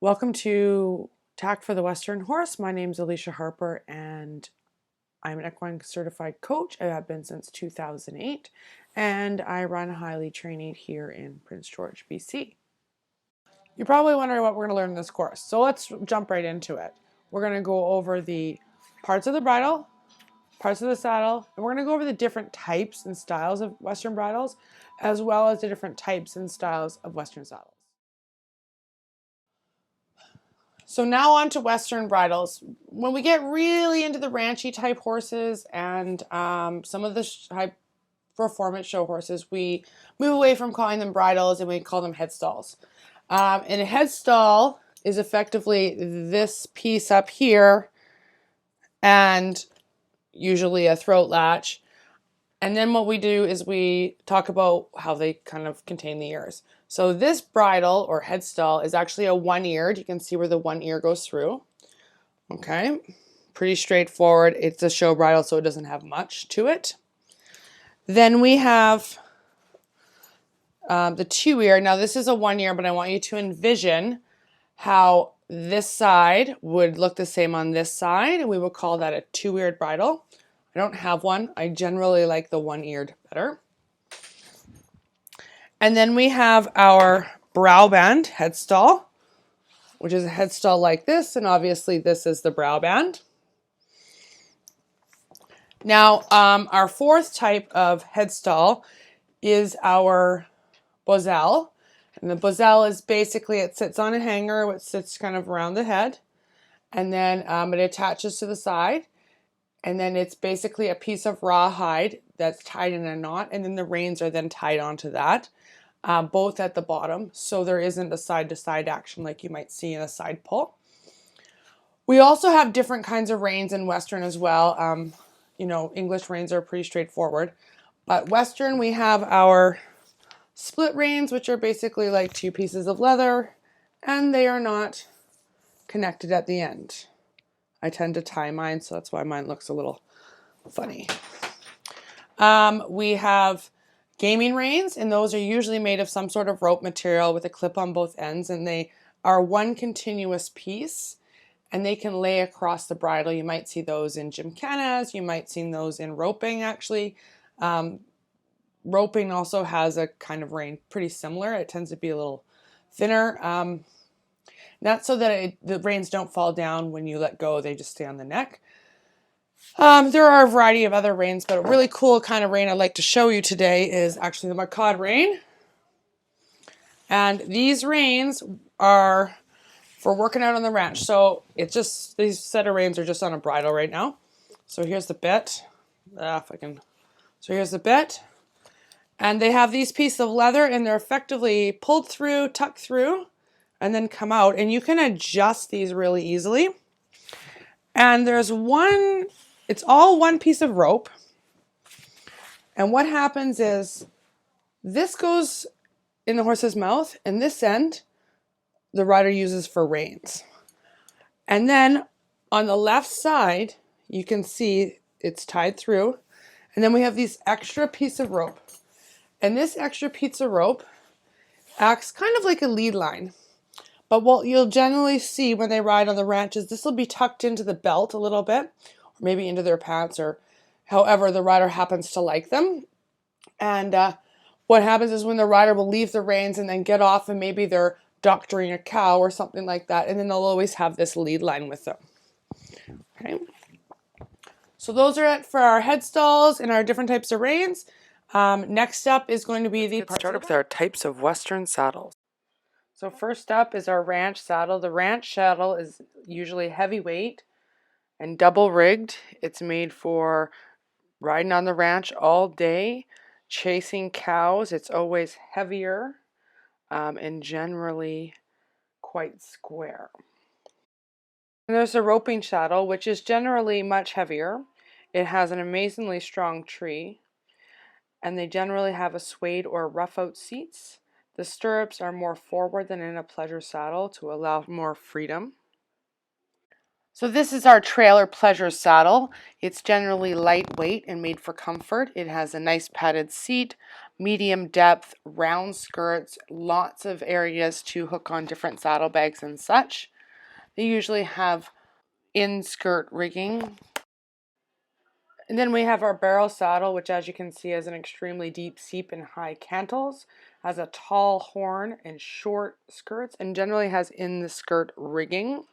Welcome to Tack for the Western Horse. My name is Alicia Harper and I'm an equine certified coach. I have been since 2008 and I run Highly Training here in Prince George, BC. You're probably wondering what we're going to learn in this course. So let's jump right into it. We're going to go over the parts of the bridle, parts of the saddle, and we're going to go over the different types and styles of Western bridles, as well as the different types and styles of Western saddles. So now on to Western bridles. When we get really into the ranchy type horses and some of the high performance show horses, we move away from calling them bridles and we call them headstalls. And a headstall is effectively this piece up here and usually a throat latch. And then what we do is we talk about how they kind of contain the ears. So this bridle or headstall is actually a one-eared. You can see where the one ear goes through. Okay, pretty straightforward. It's a show bridle, so it doesn't have much to it. Then we have the two-ear. Now this is a one-ear, but I want you to envision how this side would look the same on this side, and we would call that a two-eared bridle. I don't have one. I generally like the one-eared better. And then we have our brow band headstall, which is a headstall like this, and obviously this is the brow band. Now, our fourth type of headstall is our bosal. And the bosal is basically, it sits on a hanger, which sits kind of around the head. And then it attaches to the side. And then it's basically a piece of rawhide that's tied in a knot. And then the reins are then tied onto that, both at the bottom. So there isn't a side-to-side action like you might see in a side pull. We also have different kinds of reins in Western as well. You know, English reins are pretty straightforward. But Western, we have our split reins, which are basically like two pieces of leather, and they are not connected at the end. I tend to tie mine, so that's why mine looks a little funny. We have gaming reins, and those are usually made of some sort of rope material with a clip on both ends, and they are one continuous piece, and they can lay across the bridle. You might see those in gymkhanas, you might see those in roping actually. Roping also has a kind of rein pretty similar. It tends to be a little thinner. Not so that the reins don't fall down when you let go, they just stay on the neck. There are a variety of other reins, but a really cool kind of rein I'd like to show you today is actually the Marcotte rein. And these reins are for working out on the ranch. So it's just, these set of reins are just on a bridle right now. So here's the bit. If I can. So here's the bit. And they have these pieces of leather and they're effectively pulled through, tucked through, and then come out. And you can adjust these really easily. And there's one, it's all one piece of rope. And what happens is this goes in the horse's mouth and this end the rider uses for reins. And then on the left side, you can see it's tied through. And then we have these extra piece of rope. And this extra piece of rope acts kind of like a lead line. But what you'll generally see when they ride on the ranch is this will be tucked into the belt a little bit, or maybe into their pants, or however the rider happens to like them. And what happens is when the rider will leave the reins and then get off and maybe they're doctoring a cow or something like that, and then they'll always have this lead line with them. Okay. So those are it for our headstalls and our different types of reins. Next up is going to be the part started with our types of Western saddles. So first up is our ranch saddle. The ranch saddle is usually heavyweight and double rigged. It's made for riding on the ranch all day, chasing cows. It's always heavier and generally quite square. And there's a roping saddle, which is generally much heavier. It has an amazingly strong tree, and they generally have a suede or rough out seats. The stirrups are more forward than in a pleasure saddle to allow more freedom. So this is our trailer pleasure saddle. It's generally lightweight and made for comfort. It has a nice padded seat, medium depth, round skirts, lots of areas to hook on different saddlebags and such. They usually have in-skirt rigging. And then we have our barrel saddle, which as you can see has an extremely deep seat and high cantles, has a tall horn and short skirts, and generally has in-the-skirt rigging.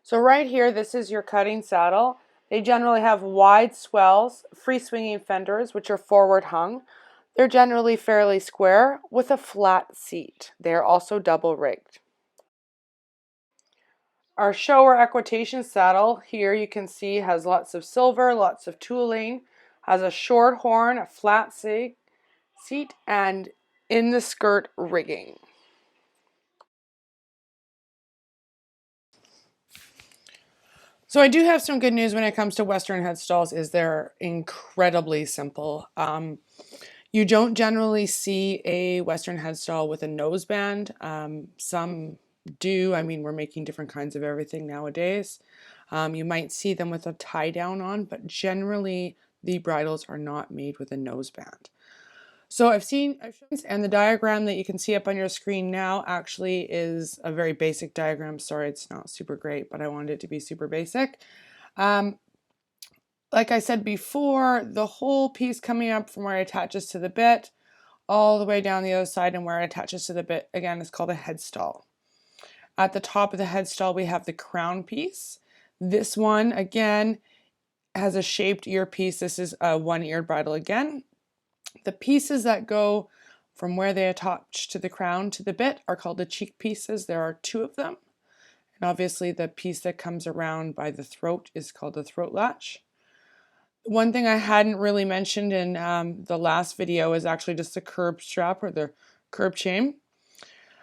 So right here, this is your cutting saddle. They generally have wide swells, free swinging fenders, which are forward hung. They're generally fairly square with a flat seat. They're also double rigged. Our show or equitation saddle here you can see has lots of silver, lots of tooling, has a short horn, a flat seat, and in the skirt rigging. So I do have some good news when it comes to Western headstalls is they're incredibly simple. You don't generally see a Western headstall with a noseband. Some do. I mean, we're making different kinds of everything nowadays. You might see them with a tie down on, but generally the bridles are not made with a noseband. So I've shown, and the diagram that you can see up on your screen now actually is a very basic diagram. Sorry, it's not super great, but I wanted it to be super basic. Like I said before, the whole piece coming up from where it attaches to the bit all the way down the other side and where it attaches to the bit, again, is called a headstall. At the top of the headstall, we have the crown piece. This one, again, has a shaped earpiece. This is a one-eared bridle again. The pieces that go from where they attach to the crown to the bit are called the cheek pieces. There are two of them. And obviously the piece that comes around by the throat is called the throat latch. One thing I hadn't really mentioned in the last video is actually just the curb strap or the curb chain.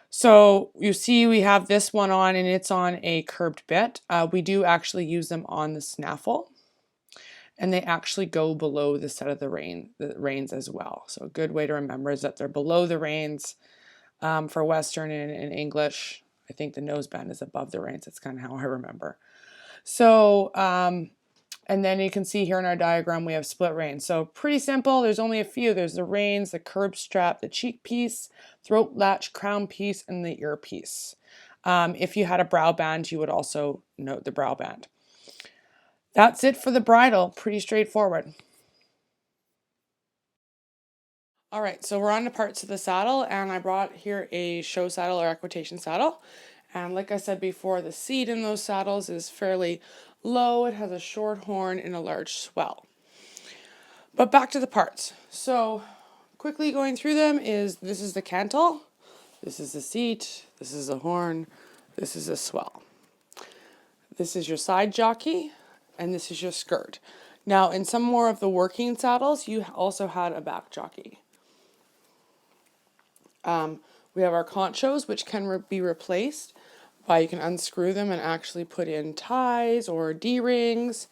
So you see we have this one on and it's on a curbed bit. We do actually use them on the snaffle. And they actually go below the set of the reins as well. So a good way to remember is that they're below the reins. For Western and English, I think the noseband is above the reins. That's kind of how I remember. So, and then you can see here in our diagram, we have split reins. So pretty simple. There's only a few. There's the reins, the curb strap, the cheek piece, throat latch, crown piece, and the ear piece. If you had a brow band, you would also note the brow band. That's it for the bridle. Pretty straightforward. All right, so we're on to parts of the saddle, and I brought here a show saddle or equitation saddle. And like I said before, the seat in those saddles is fairly low. It has a short horn and a large swell. But back to the parts. So quickly going through them is this is the cantle, this is the seat, this is the horn, this is the swell. This is your side jockey, and this is your skirt. Now, in some more of the working saddles, you also had a back jockey. We have our conchos, which can be replaced by, you can unscrew them and actually put in ties or D-rings.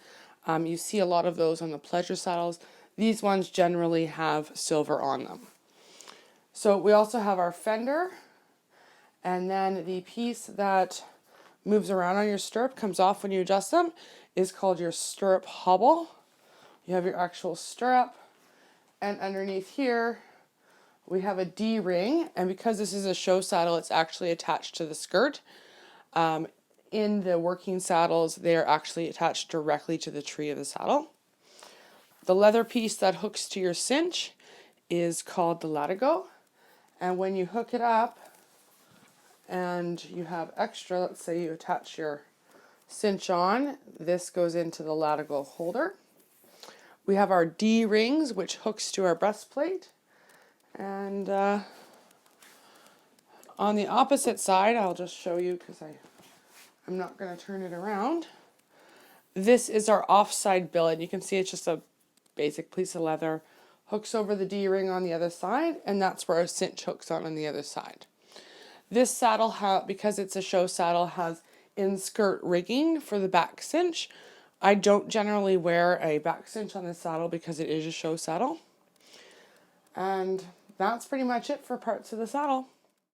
You see a lot of those on the pleasure saddles. These ones generally have silver on them. So we also have our fender, and then the piece that moves around on your stirrup, comes off when you adjust them, is called your stirrup hobble. You have your actual stirrup, and underneath here we have a D-ring, and because this is a show saddle, it's actually attached to the skirt. In the working saddles, they're actually attached directly to the tree of the saddle. The leather piece that hooks to your cinch is called the latigo, and when you hook it up and you have extra, let's say you attach your cinch on, this goes into the latigo holder. We have our D-rings, which hooks to our breastplate. And on the opposite side, I'll just show you because I'm not going to turn it around. This is our offside billet. You can see it's just a basic piece of leather. Hooks over the D-ring on the other side, and that's where our cinch hooks on the other side. This saddle, because it's a show saddle, has in-skirt rigging for the back cinch. I don't generally wear a back cinch on this saddle because it is a show saddle. And that's pretty much it for parts of the saddle.